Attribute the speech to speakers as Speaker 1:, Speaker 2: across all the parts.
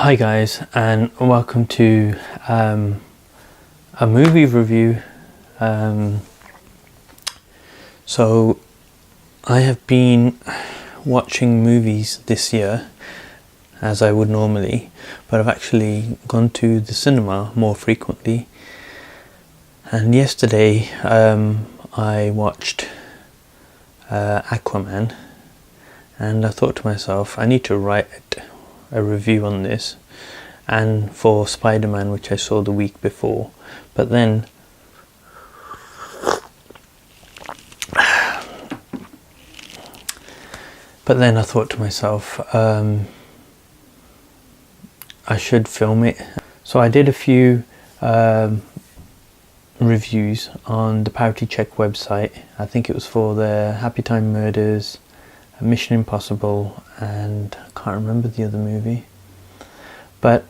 Speaker 1: Hi guys, and welcome to a movie review. So I have been watching movies this year as I would normally, but I've actually gone to the cinema more frequently. And yesterday I watched Aquaman, and I thought to myself, I need to write a review on this, and for Spider-Man, which I saw the week before. But then I thought to myself, I should film it. So I did a few reviews on the Parity Check website. I think it was for the Happy Time Murders, Mission Impossible, and I can't remember the other movie. But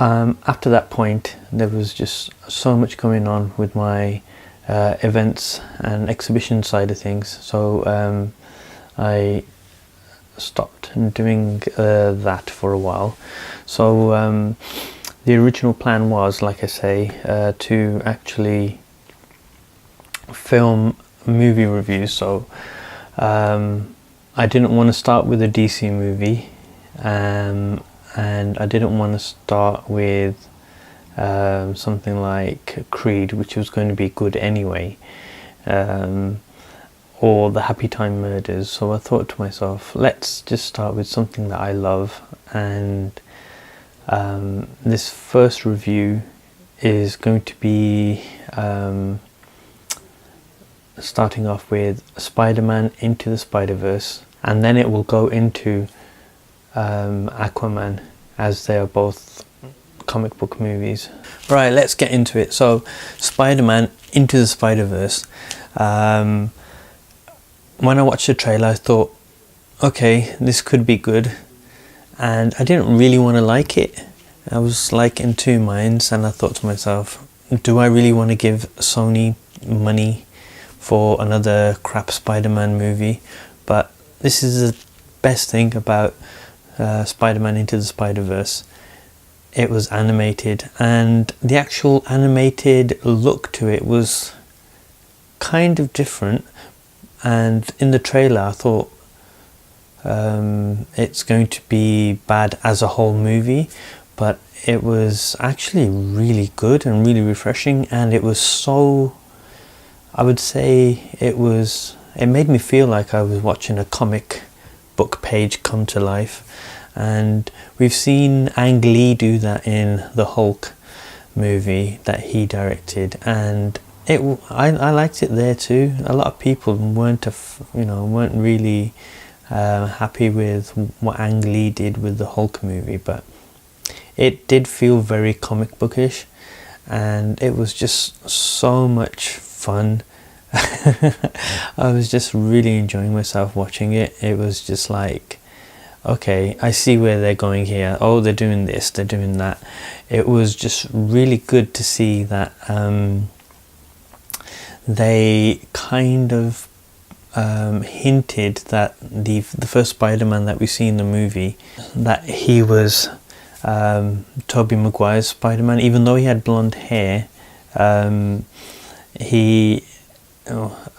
Speaker 1: after that point, there was just so much going on with my events and exhibition side of things, so I stopped doing that for a while. So the original plan was, like I say, to actually film movie reviews. So I didn't want to start with a DC movie, and I didn't want to start with something like Creed, which was going to be good anyway, or the Happy Time Murders. So I thought to myself, let's just start with something that I love, and this first review is going to be starting off with Spider-Man Into the Spider-Verse, and then it will go into Aquaman, as they are both comic book movies. Right, let's get into it. So Spider-Man Into the Spider-Verse, when I watched the trailer I thought, okay, this could be good, and I didn't really want to like it. I was like in two minds, and I thought to myself, do I really want to give Sony money for another crap Spider-Man movie? But this is the best thing about Spider-Man Into the Spider-Verse. It was animated, and the actual animated look to it was kind of different. And in the trailer I thought it's going to be bad as a whole movie, but it was actually really good and really refreshing, and it was so, I would say it made me feel like I was watching a comic book page come to life. And we've seen Ang Lee do that in the Hulk movie that he directed, and I liked it there too. A lot of people weren't really happy with what Ang Lee did with the Hulk movie, but it did feel very comic bookish, and it was just so much fun. I was just really enjoying myself watching it. It was just like, okay, I see where they're going here. Oh, they're doing this, they're doing that. It was just really good to see that they kind of hinted that the first Spider-Man that we see in the movie, that he was Tobey Maguire's Spider-Man. Even though he had blonde hair, he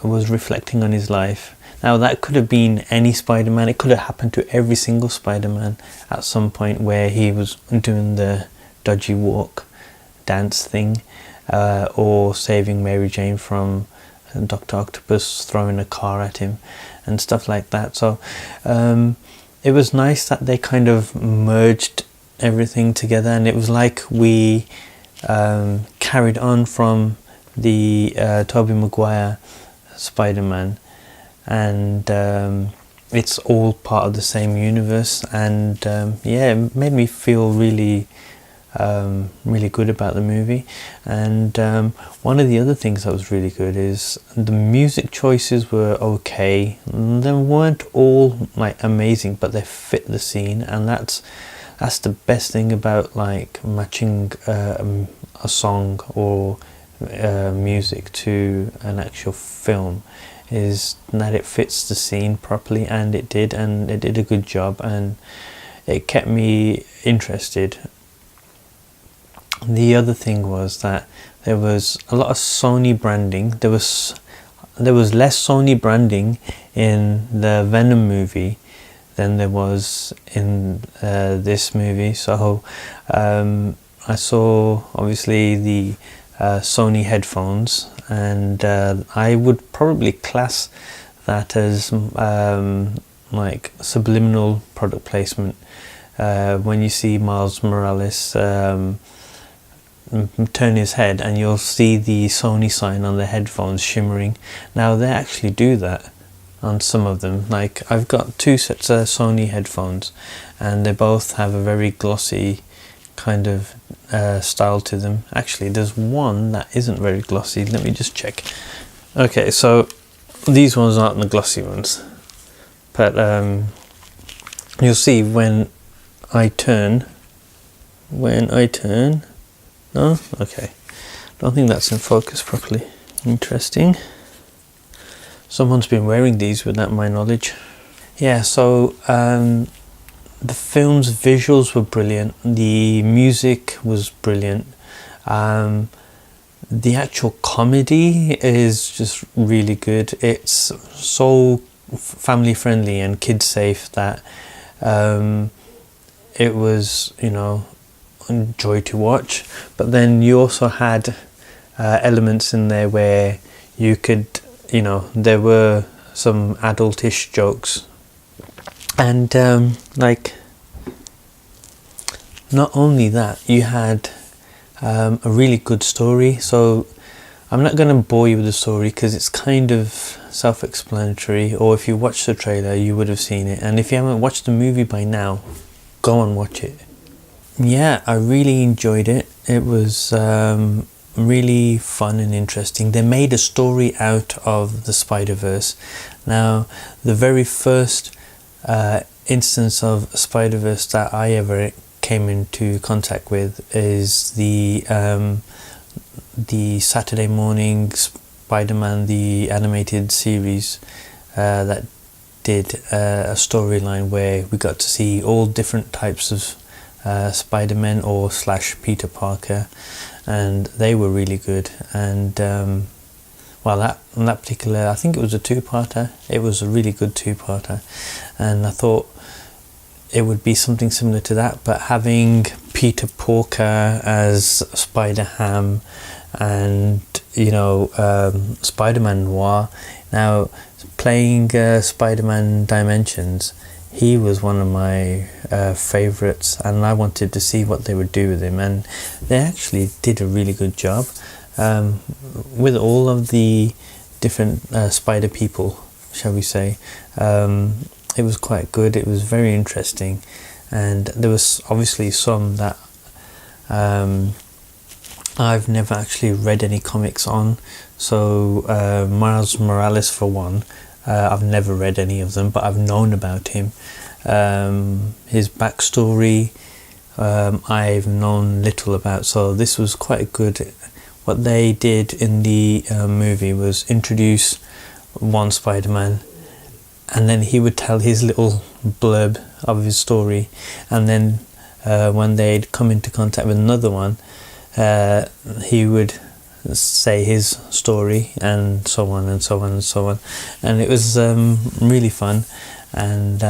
Speaker 1: was reflecting on his life. Now that could have been any Spider-Man. It could have happened to every single Spider-Man at some point, where he was doing the dodgy walk dance thing, or saving Mary Jane from Dr. Octopus throwing a car at him and stuff like that. So it was nice that they kind of merged everything together, and it was like we carried on from the Tobey Maguire Spider-Man, and it's all part of the same universe. And yeah, it made me feel really good about the movie. And one of the other things that was really good is the music choices were okay. They weren't all like amazing, but they fit the scene, and that's the best thing about like matching a song or music to an actual film, is that it fits the scene properly, and it did a good job, and it kept me interested the other thing was that there was a lot of Sony branding. There was less Sony branding in the Venom movie than there was in this movie. So I saw obviously the Sony headphones, and I would probably class that as like subliminal product placement. When you see Miles Morales turn his head, and you'll see the Sony sign on the headphones shimmering. Now they actually do that on some of them. Like, I've got 2 sets of Sony headphones, and they both have a very glossy kind of style to them. Actually, there's one that isn't very glossy. Let me just check. Okay, so these ones aren't the glossy ones, but you'll see when I turn. No? Okay. Don't think that's in focus properly. Interesting. Someone's been wearing these without my knowledge. Yeah, so the film's visuals were brilliant. The music was brilliant. The actual comedy is just really good. It's so family friendly and kid safe that it was, you know, joy to watch. But then you also had elements in there where you could, you know, there were some adultish jokes, and like, not only that, you had a really good story. So I'm not going to bore you with the story because it's kind of self-explanatory, or if you watch the trailer you would have seen it, and if you haven't watched the movie by now, go and watch it. Yeah, I really enjoyed it. It was really fun and interesting. They made a story out of the Spider-Verse. Now, the very first instance of Spider-Verse that I ever came into contact with is the Saturday morning Spider-Man, the animated series that did a storyline where we got to see all different types of Spider-Man or / Peter Parker, and they were really good. And well, that particular, I think it was a 2-parter. It was a really good 2-parter, and I thought it would be something similar to that, but having Peter Porker as Spider-Ham and, you know, Spider-Man Noir. Now, playing Spider-Man Dimensions, he was one of my favourites, and I wanted to see what they would do with him, and they actually did a really good job with all of the different spider people, shall we say. It was quite good. It was very interesting, and there was obviously some that I've never actually read any comics on. So Miles Morales, for one, I've never read any of them, but I've known about him. His backstory I've known little about, so this was quite good. What they did in the movie was introduce one Spider-Man, and then he would tell his little blurb of his story, and then when they'd come into contact with another one, he would say his story, and so on and so on and so on. And it was really fun, and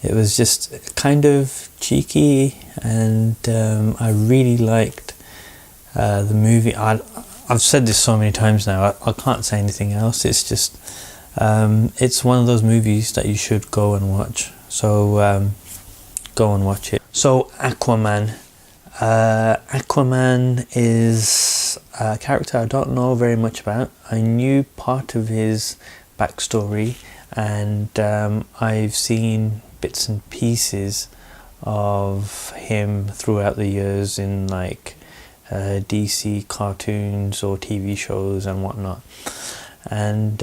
Speaker 1: it was just kind of cheeky, and I really liked the movie. I've said this so many times now, I can't say anything else. It's just it's one of those movies that you should go and watch, so go and watch it. So Aquaman. Aquaman is a character I don't know very much about. I knew part of his backstory, and I've seen bits and pieces of him throughout the years in like DC cartoons or TV shows and whatnot, and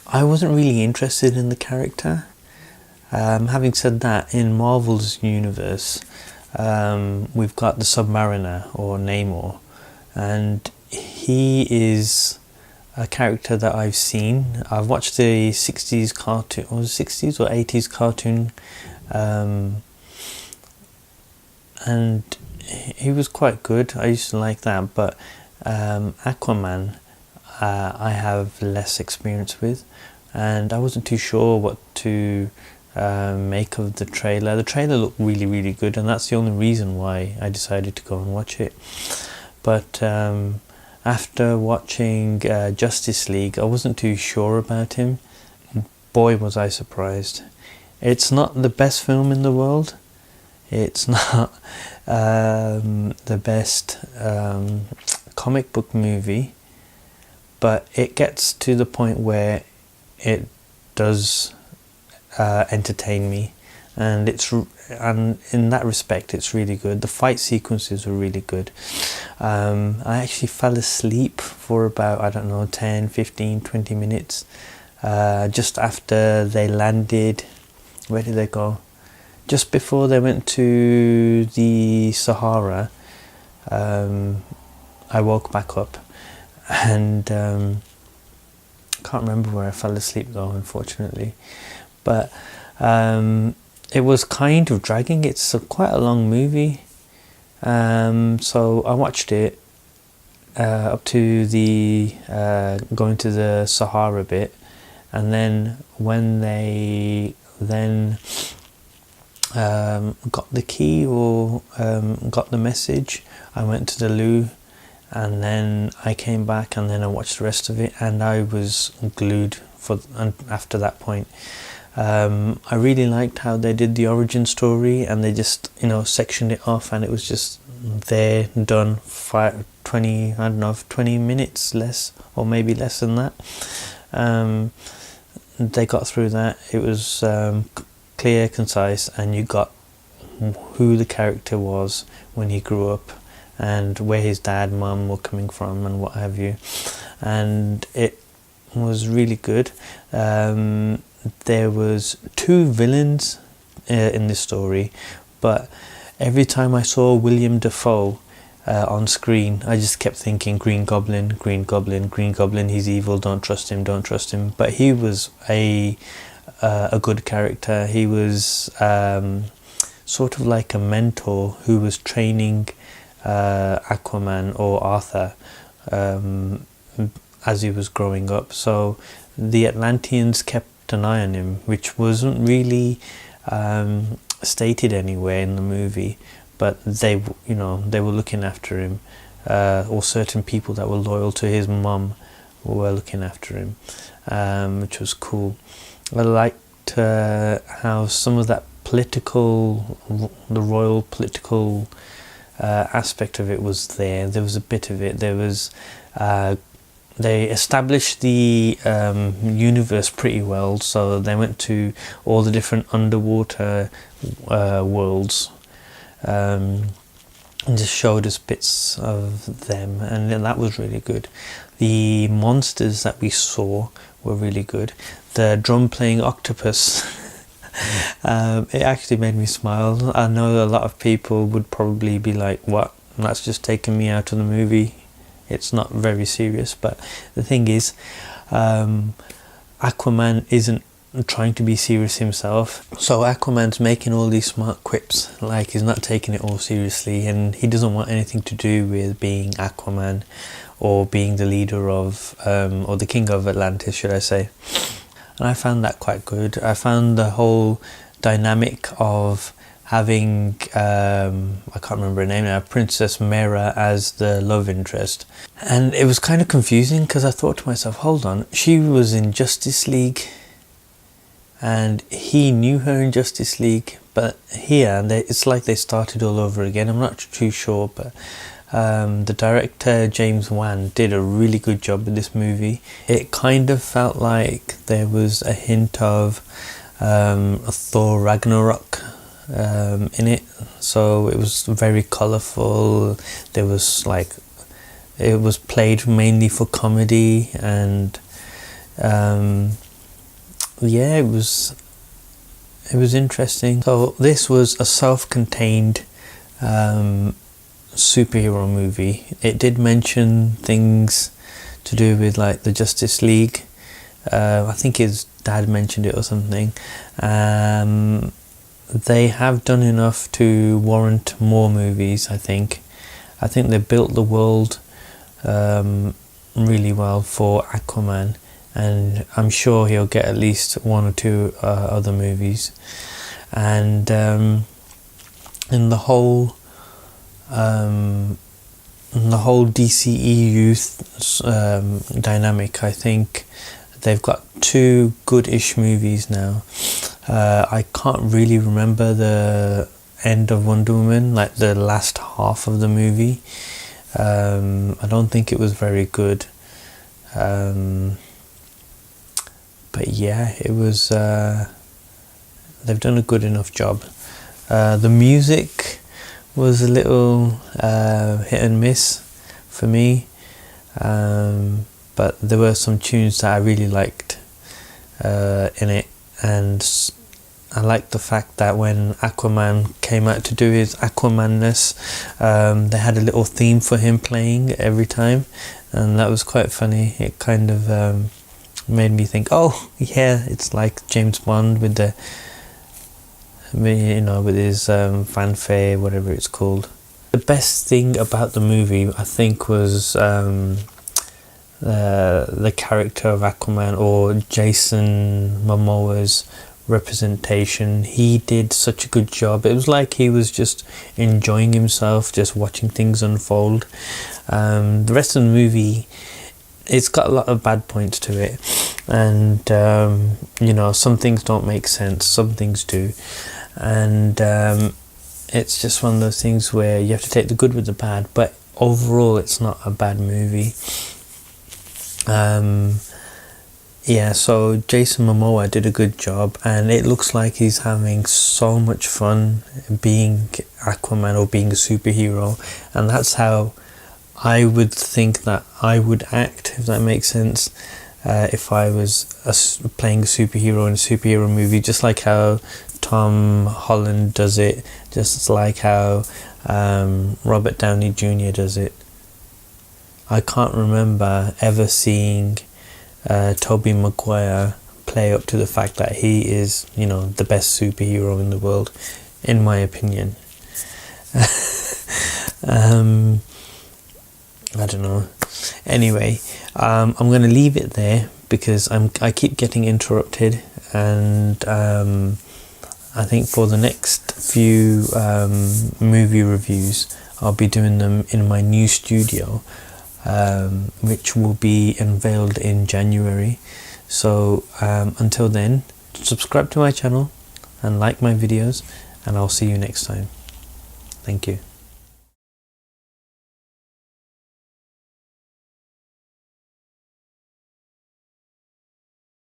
Speaker 1: I wasn't really interested in the character. Having said that, in Marvel's universe, we've got the Submariner, or Namor, and he is a character that I've seen. I've watched the 60s cartoon, or 60s or 80s cartoon and he was quite good. I used to like that, but Aquaman I have less experience with, and I wasn't too sure what to make of the trailer. The trailer looked really, really good, and that's the only reason why I decided to go and watch it. But after watching Justice League, I wasn't too sure about him. Boy, was I surprised. It's not the best film in the world. It's not the best comic book movie, but it gets to the point where it does entertain me, and in that respect it's really good. The fight sequences were really good. I actually fell asleep for about, I don't know, 10, 15, 20 minutes just after they landed. Where did they go? Just before they went to the Sahara. I woke back up, and can't remember where I fell asleep though, unfortunately. But it was kind of dragging. It's quite a long movie, so I watched it up to the going to the Sahara bit, and then when they got the key or got the message, I went to the loo, and then I came back, and then I watched the rest of it, and I was glued after that point. I really liked how they did the origin story, and they just, sectioned it off, and it was just there, done. 20 minutes less, or maybe less than that. They got through that. It was clear, concise, and you got who the character was when he grew up, and where his dad, mum were coming from, and what have you. And it was really good. There was 2 villains in this story, but every time I saw William Dafoe on screen, I just kept thinking, Green Goblin, Green Goblin, Green Goblin, he's evil, don't trust him, don't trust him. But he was a good character. He was sort of like a mentor who was training Aquaman or Arthur as he was growing up. So the Atlanteans kept an eye on him, which wasn't really stated anywhere in the movie, but they were looking after him, or certain people that were loyal to his mum were looking after him, which was cool. I liked how some of that the royal political aspect of it was there. There was a bit of it. There was they established the universe pretty well, so they went to all the different underwater worlds, and just showed us bits of them, and that was really good. The monsters that we saw were really good. The drum playing octopus, it actually made me smile. I know a lot of people would probably be like, what, that's just taking me out of the movie. It's not very serious, but the thing is, Aquaman isn't trying to be serious himself. So Aquaman's making all these smart quips, like he's not taking it all seriously, and he doesn't want anything to do with being Aquaman or being the leader of, or the king of Atlantis, should I say. And I found that quite good. I found the whole dynamic of having, I can't remember her name now, Princess Mera as the love interest. And it was kind of confusing, because I thought to myself, hold on, she was in Justice League, and he knew her in Justice League, but here, it's like they started all over again. I'm not too sure, but the director, James Wan, did a really good job with this movie. It kind of felt like there was a hint of Thor Ragnarok in it, so it was very colourful. There was it was played mainly for comedy, and yeah, it was interesting. So this was a self-contained superhero movie. It did mention things to do with like the Justice League. I think his dad mentioned it or something. they have done enough to warrant more movies. I think they built the world really well for Aquaman, and I'm sure he'll get at least one or two other movies. And in the whole DCEU dynamic, I think they've got two good-ish movies now. I can't really remember the end of Wonder Woman, like the last half of the movie. I don't think it was very good. But yeah, it was. They've done a good enough job. The music was a little hit and miss for me, but there were some tunes that I really liked in it, and I liked the fact that when Aquaman came out to do his Aquamanness, they had a little theme for him playing every time, and that was quite funny. It kind of made me think, oh yeah, it's like James Bond with the, you know, with his fanfare, whatever it's called. The best thing about the movie, I think, was the character of Aquaman, or Jason Momoa's representation. He did such a good job. It was like he was just enjoying himself, just watching things unfold. The rest of the movie, it's got a lot of bad points to it, and you know, some things don't make sense, some things do, and it's just one of those things where you have to take the good with the bad. But overall, it's not a bad movie. Yeah, so Jason Momoa did a good job, and it looks like he's having so much fun being Aquaman, or being a superhero, and that's how I would think that I would act, if that makes sense, if I was playing a superhero in a superhero movie, just like how Tom Holland does it, just like how Robert Downey Jr. does it. I can't remember ever seeing Tobey Maguire play up to the fact that he is, you know, the best superhero in the world, in my opinion. I don't know. Anyway, I'm going to leave it there because I keep getting interrupted, and I think for the next few movie reviews, I'll be doing them in my new studio, which will be unveiled in January. So until then, subscribe to my channel and like my videos, and I'll see you next time. Thank you.